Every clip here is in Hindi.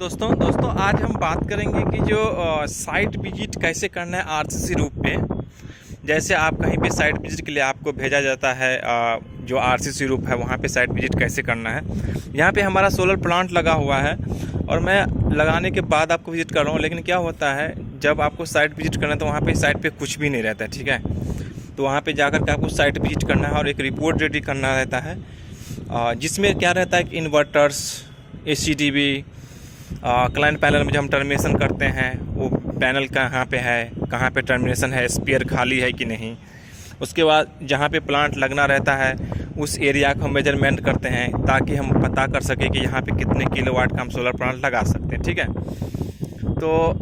दोस्तों आज हम बात करेंगे कि जो साइट विजिट कैसे करना है आरसीसी रूप पे। जैसे आप कहीं पे साइट विजिट के लिए आपको भेजा जाता है, जो आरसीसी रूप है वहाँ पे साइट विजिट कैसे करना है। यहाँ पे हमारा सोलर प्लांट लगा हुआ है और मैं लगाने के बाद आपको विजिट कर रहा हूँ, लेकिन क्या होता है जब आपको साइट विजिट करना है तो वहाँ पर साइट पर कुछ भी नहीं रहता है, ठीक है। तो वहाँ पर जाकर के आपको साइट विजिट करना है और एक रिपोर्ट रेडी करना रहता है, जिसमें क्या रहता है कि इन्वर्टर्स, ACDB, क्लाइंट पैनल में जो हम टर्मिनेशन करते हैं वो पैनल कहाँ पे है, कहाँ पे टर्मिनेशन है, स्पेयर खाली है कि नहीं। उसके बाद जहाँ पे प्लांट लगना रहता है उस एरिया को हम मेजरमेंट करते हैं ताकि हम पता कर सकें कि यहाँ पे कितने किलोवाट का हम सोलर प्लांट लगा सकते हैं, ठीक है। तो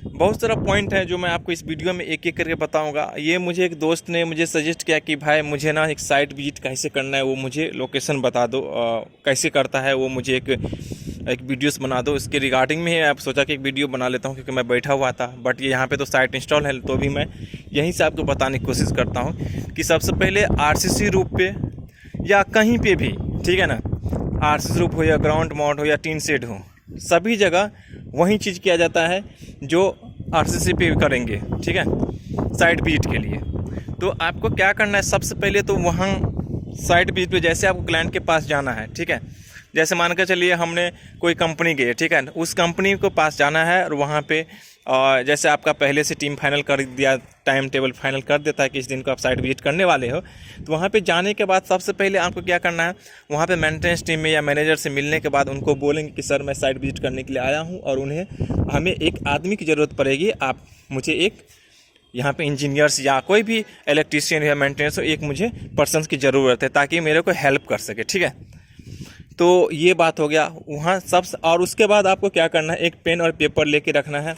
बहुत सारा पॉइंट है जो मैं आपको इस वीडियो में एक एक करके बताऊंगा। ये मुझे एक दोस्त ने मुझे सजेस्ट किया कि भाई मुझे ना एक साइट विजिट कैसे करना है वो मुझे लोकेशन बता दो, कैसे करता है वो मुझे एक वीडियोस बना दो। इसके रिगार्डिंग में आप सोचा कि एक वीडियो बना लेता हूँ क्योंकि मैं बैठा हुआ था, बट ये यहाँ पे तो साइट इंस्टॉल है तो भी मैं यहीं से आपको बताने की कोशिश करता हूँ कि सबसे पहले आरसीसी रूप पे या कहीं पे भी, ठीक है ना, आरसीसी रूप हो या ग्राउंड माउंट हो या टीन शेड हो, सभी जगह वही चीज़ किया जाता है जो आरसीसी पे करेंगे, ठीक है, साइट विजिट के लिए। तो आपको क्या करना है, सबसे पहले तो वहाँ साइट विजिट पे जैसे आपको क्लाइंट के पास जाना है, ठीक है। जैसे मान कर चलिए हमने कोई कंपनी गई, ठीक है, उस कंपनी को पास जाना है और वहाँ पे जैसे आपका पहले से टीम फाइनल कर दिया, टाइम टेबल फाइनल कर देता है कि इस दिन को आप साइट विजिट करने वाले हो। तो वहाँ पे जाने के बाद सबसे पहले आपको क्या करना है, वहाँ पे मेंटेनेंस टीम में या मैनेजर से मिलने के बाद उनको बोलेंगे कि सर मैं साइट विजिट करने के लिए आया हूँ और हमें एक आदमी की ज़रूरत पड़ेगी, आप मुझे एक यहाँ पे इंजीनियर्स या कोई भी इलेक्ट्रीशियन या मेंटेनेंस हो, एक मुझे पर्सन की ज़रूरत है ताकि मेरे को हेल्प कर सके, ठीक है। तो ये बात हो गया वहाँ सब। और उसके बाद आपको क्या करना है, एक पेन और पेपर लेके रखना है,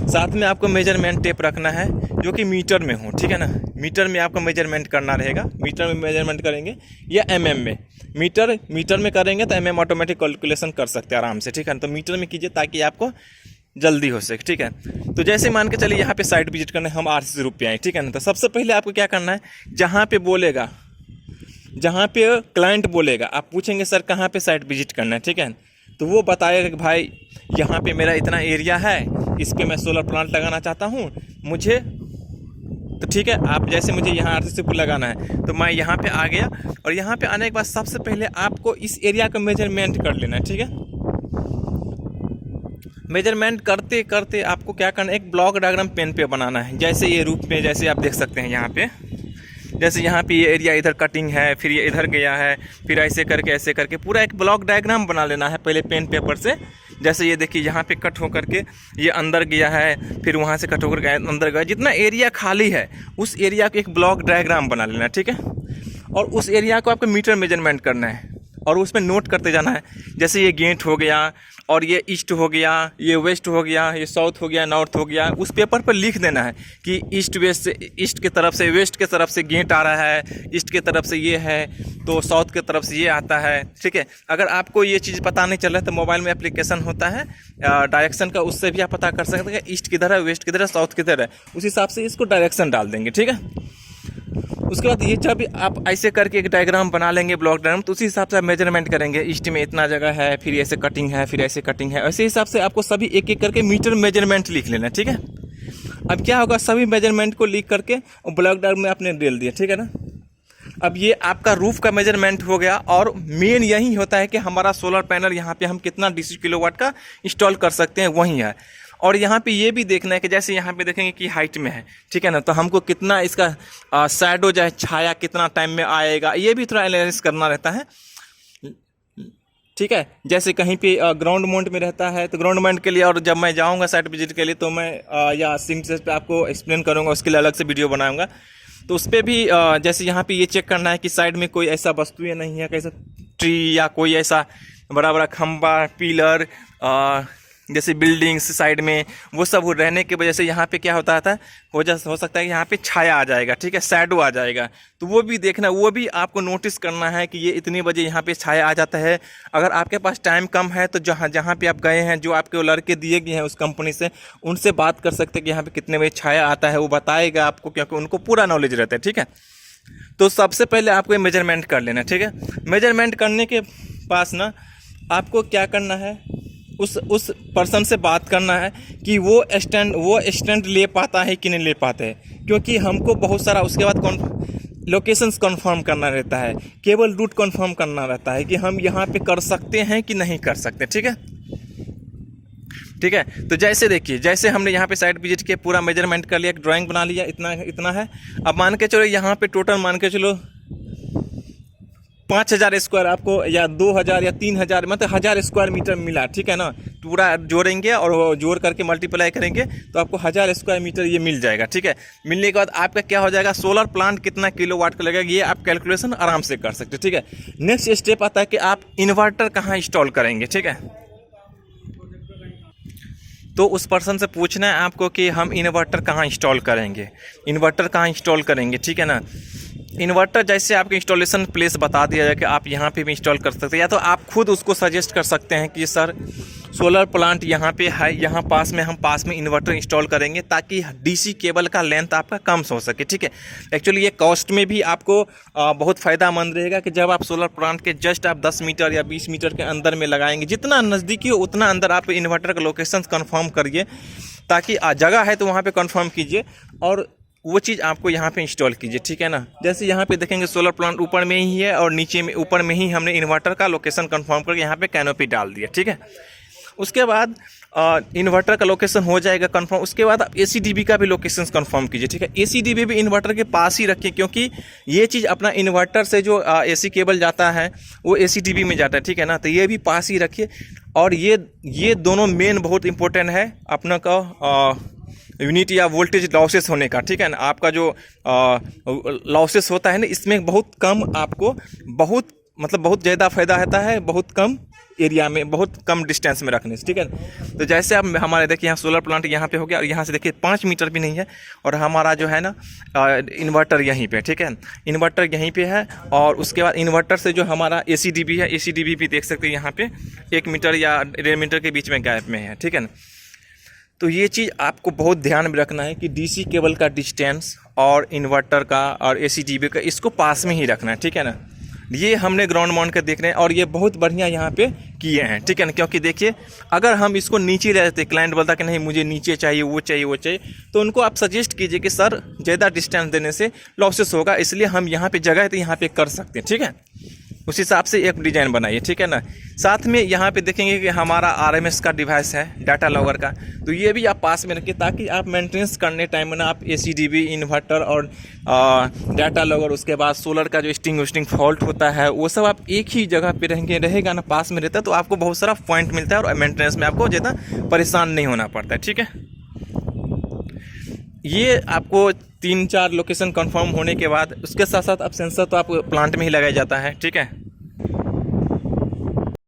साथ में आपको मेजरमेंट टेप रखना है जो कि मीटर में हो, ठीक है ना। मीटर में आपको मेजरमेंट करना रहेगा, मीटर में मेजरमेंट करेंगे या MM में। मीटर में करेंगे तो MM ऑटोमेटिक कैलकुलेशन कर सकते हैं आराम से, ठीक है। तो मीटर में कीजिए ताकि आपको जल्दी हो सके, ठीक है। तो जैसे मान के चलिए यहाँ पे साइट विजिट करने हम आरसीसी रूप पे आए, ठीक है ना। तो सबसे पहले आपको क्या करना है, जहाँ पे बोलेगा, जहाँ पे क्लाइंट बोलेगा, आप पूछेंगे सर कहाँ पे साइट विजिट करना है, ठीक है। तो वो बताएगा कि भाई यहाँ पे मेरा इतना एरिया है, इस पे मैं सोलर प्लांट लगाना चाहता हूँ मुझे, तो ठीक है, आप जैसे मुझे यहाँ आरसीसी पर लगाना है तो मैं यहाँ पे आ गया। और यहाँ पे आने के बाद सबसे पहले आपको इस एरिया का मेजरमेंट कर लेना है, ठीक है। मेजरमेंट करते करते आपको क्या करना है, एक ब्लॉक डायग्राम पेन पे बनाना है। जैसे ये रूप में जैसे आप देख सकते हैं यहाँ पे, जैसे यहाँ पे ये एरिया इधर कटिंग है, फिर ये इधर गया है, फिर ऐसे करके पूरा एक ब्लॉक डायग्राम बना लेना है पहले पेन पेपर से। जैसे ये देखिए यहाँ पे कट होकर के ये अंदर गया है, फिर वहाँ से कट होकर के अंदर गया, जितना एरिया खाली है उस एरिया को एक ब्लॉक डायग्राम बना लेना है, ठीक है। और उस एरिया को आपको मीटर मेजरमेंट करना है और उसमें नोट करते जाना है। जैसे ये गेट हो गया और ये ईस्ट हो गया, ये वेस्ट हो गया, ये साउथ हो गया, नॉर्थ हो गया, उस पेपर पर लिख देना है कि ईस्ट वेस्ट से, ईस्ट की तरफ से वेस्ट की तरफ से गेट आ रहा है, ईस्ट की तरफ से ये है तो साउथ की तरफ से ये आता है, ठीक है। अगर आपको ये चीज़ पता नहीं चल रहा है तो मोबाइल में एप्लीकेशन होता है डायरेक्शन का, उससे भी आप पता कर सकते हैं ईस्ट किधर है, वेस्ट किधर है, साउथ किधर है, उस हिसाब से इसको डायरेक्शन डाल देंगे, ठीक है। उसके बाद ये जब आप ऐसे करके एक डायग्राम बना लेंगे ब्लॉक डायग्राम, तो उसी हिसाब से आप मेजरमेंट करेंगे, ईस्ट में इतना जगह है, फिर ऐसे कटिंग है, फिर ऐसे कटिंग है, ऐसे हिसाब से आपको सभी एक एक करके मीटर मेजरमेंट लिख लेना, ठीक है। अब क्या होगा, सभी मेजरमेंट को लिख करके ब्लॉक डायग्राम में आपने डाल दिया, ठीक है ना। अब ये आपका रूफ का मेजरमेंट हो गया और मेन यही होता है कि हमारा सोलर पैनल यहाँ पे हम कितना DC किलोवाट का इंस्टॉल कर सकते हैं वही है। और यहाँ पे ये भी देखना है कि जैसे यहाँ पे देखेंगे कि हाइट में है, ठीक है ना, तो हमको कितना इसका शैडो जो है, छाया कितना टाइम में आएगा, ये भी थोड़ा एनालिसिस करना रहता है, ठीक है। जैसे कहीं पे ग्राउंड माउंट में रहता है तो ग्राउंड माउंट के लिए, और जब मैं जाऊँगा साइट विजिट के लिए तो मैं या सिंक पे आपको एक्सप्लेन करूँगा, उसके लिए अलग से वीडियो बनाऊँगा। तो उस पर भी जैसे यहाँ पे ये चेक करना है कि साइड में कोई ऐसा वस्तुएं नहीं है, कैसा ट्री या कोई ऐसा बड़ा बड़ा खंबा, पिलर, जैसे बिल्डिंग्स साइड में, वो सब रहने की वजह से यहाँ पे क्या होता था, हो सकता है कि यहाँ पे छाया आ जाएगा, ठीक है, शैडो आ जाएगा। तो वो भी देखना, वो भी आपको नोटिस करना है कि ये इतने बजे यहाँ पे छाया आ जाता है। अगर आपके पास टाइम कम है तो जहाँ पे आप गए हैं, जो आपके लड़के दिए गए हैं उस कंपनी से, उनसे बात कर सकते हैं कि यहाँ पे कितने बजे छाया आता है, वो बताएगा आपको, क्योंकि उनको पूरा नॉलेज रहता है, ठीक है। तो सबसे पहले आपको ये मेजरमेंट कर लेना, ठीक है। मेजरमेंट करने के पास ना आपको क्या करना है, उस पर्सन से बात करना है कि वो स्टैंड ले पाता है कि नहीं ले पाते हैं, क्योंकि हमको बहुत सारा उसके बाद लोकेशंस कंफर्म करना रहता है, केवल रूट कंफर्म करना रहता है कि हम यहाँ पे कर सकते हैं कि नहीं कर सकते। ठीक है, ठीक है। तो जैसे देखिए, जैसे हमने यहाँ पे साइट विजिट के पूरा मेजरमेंट कर लिया, एक ड्राइंग बना लिया, इतना है। अब मान के चलो यहाँ पे टोटल मान के चलो 5000 स्क्वायर आपको, या 2000 या 3000, मतलब 1000 स्क्वायर मीटर मिला। ठीक है ना, पूरा जोड़ेंगे और जोड़ करके मल्टीप्लाई करेंगे तो आपको 1000 स्क्वायर मीटर ये मिल जाएगा। ठीक है, मिलने के बाद आपका क्या हो जाएगा, सोलर प्लांट कितना किलोवाट का लगेगा, ये आप कैलकुलेशन आराम से कर सकते हैं। ठीक है, नेक्स्ट स्टेप आता है कि आप इन्वर्टर कहाँ इंस्टॉल करेंगे। ठीक है, तो उस पर्सन से पूछना है आपको कि हम इन्वर्टर कहाँ इंस्टॉल करेंगे, इन्वर्टर कहाँ इंस्टॉल करेंगे। ठीक है ना, इन्वर्टर जैसे आपके इंस्टॉलेशन प्लेस बता दिया जाए कि आप यहाँ पे भी इंस्टॉल कर सकते हैं, या तो आप खुद उसको सजेस्ट कर सकते हैं कि सर सोलर प्लांट यहाँ पे है, यहाँ हम पास में इन्वर्टर इंस्टॉल करेंगे ताकि डीसी केबल का लेंथ आपका कम हो सके। ठीक है, एक्चुअली ये कॉस्ट में भी आपको बहुत फ़ायदेमंद रहेगा कि जब आप सोलर प्लांट के जस्ट आप 10 मीटर या 20 मीटर के अंदर में लगाएंगे, जितना नज़दीकी हो उतना अंदर आप इन्वर्टर का लोकेशन कन्फर्म करिए, ताकि जगह है तो वहाँ पर कन्फर्म कीजिए और वो चीज़ आपको यहाँ पे इंस्टॉल कीजिए। ठीक है ना, जैसे यहाँ पे देखेंगे सोलर प्लांट ऊपर में ही है और नीचे में ऊपर में ही हमने इन्वर्टर का लोकेशन कंफर्म करके यहाँ पे कैनोपी डाल दिया। ठीक है, उसके बाद इन्वर्टर का लोकेशन हो जाएगा कंफर्म। उसके बाद आप एसीडीबी का भी लोकेशन कंफर्म कीजिए। ठीक है, एसीडीबी भी इन्वर्टर के पास ही रखिए, क्योंकि ये चीज़ अपना इन्वर्टर से जो एसी केबल जाता है वो एसीडीबी में जाता है। ठीक है ना, तो ये भी पास ही रखिए। और ये दोनों मेन बहुत इंपॉर्टेंट है अपना का यूनिट या वोल्टेज लॉसेस होने का। ठीक है ना, आपका जो लॉसेस होता है ना, इसमें बहुत कम आपको बहुत ज़्यादा फायदा होता है, बहुत कम एरिया में, बहुत कम डिस्टेंस में रखने से। ठीक है, तो जैसे अब हमारे देखिए यहाँ सोलर प्लांट यहाँ पे हो गया और यहाँ से देखिए 5 मीटर भी नहीं है और हमारा जो है ना इन्वर्टर यहीं पे। ठीक है, इन्वर्टर यहीं पे है और उसके बाद इन्वर्टर से जो हमारा एसीडीबी है, एसीडीबी भी देख सकते हैं यहाँ पे 1 मीटर या 1.5 मीटर के बीच में गैप में है। ठीक है ना, तो ये चीज़ आपको बहुत ध्यान में रखना है कि डीसी केबल का डिस्टेंस और इन्वर्टर का और एसीडीबी का इसको पास में ही रखना है। ठीक है ना, ये हमने ग्राउंड माउंट कर देख रहे हैं और ये बहुत बढ़िया यहाँ पे किए हैं। ठीक है ना, क्योंकि देखिए अगर हम इसको नीचे ले जाते, क्लाइंट बोलता कि नहीं मुझे नीचे चाहिए, वो चाहिए, तो उनको आप सजेस्ट कीजिए कि सर ज़्यादा डिस्टेंस देने से लॉसेस होगा, इसलिए हम यहाँ पे जगह है तो यहाँ पे कर सकते हैं। ठीक है, उस हिसाब से एक डिज़ाइन बनाइए। ठीक है ना, साथ में यहाँ पे देखेंगे कि हमारा आरएमएस का डिवाइस है डाटा लॉगर का, तो ये भी आप पास में रखिए ताकि आप मेंटेनेंस करने टाइम में ना आप एसीडीबी, इन्वर्टर और डाटा लॉगर, उसके बाद सोलर का जो एक्सटिंग्विशिंग फॉल्ट होता है वो सब आप एक ही जगह पे रहेगा ना, पास में रहता है, तो आपको बहुत सारा पॉइंट मिलता है और मेंटेनेंस में आपको ज़्यादा परेशान नहीं होना पड़ता है। ठीक है, ये आपको 3-4 लोकेशन कंफर्म होने के बाद उसके साथ साथ अब सेंसर तो आप प्लांट में ही लगाया जाता है। ठीक है,